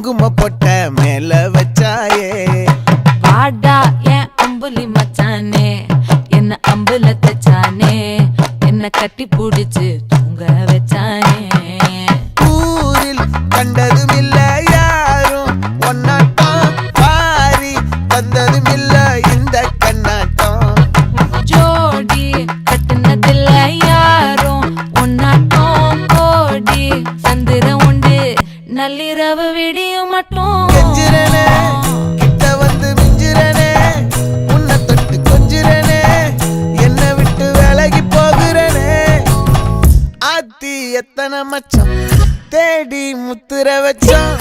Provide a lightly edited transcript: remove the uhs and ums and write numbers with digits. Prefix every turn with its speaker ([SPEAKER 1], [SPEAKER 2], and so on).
[SPEAKER 1] குங்கும பொட்ட மேல வச்சாயே
[SPEAKER 2] வாடா என் அம்புலி மச்சானே என்ன அம்புல தச்சானே என்ன கட்டி புடிச்சு தூங்க வச்சானே
[SPEAKER 1] ஊரில் கண்டதும் இல்ல யாரும் ஒன்னாட்டம் பாரி தந்ததும் இல்ல இந்த கண்ணாட்டம்
[SPEAKER 2] ஜோடி கட்டுனதில்ல யாரும் ஒன்னாட்டம் கோடி சந்திரம் உண்டு நள்ளிரவு விடியும் மட்டும்
[SPEAKER 1] கெஞ்சிரனே கிட்ட வந்து மிஞ்சிரனே உன்னை தொட்டு கொஞ்சிரனே என்னை விட்டு விலகி போகிறனே ஆத்தி எத்தனை மச்சம் தேடி முத்துற வச்சோம்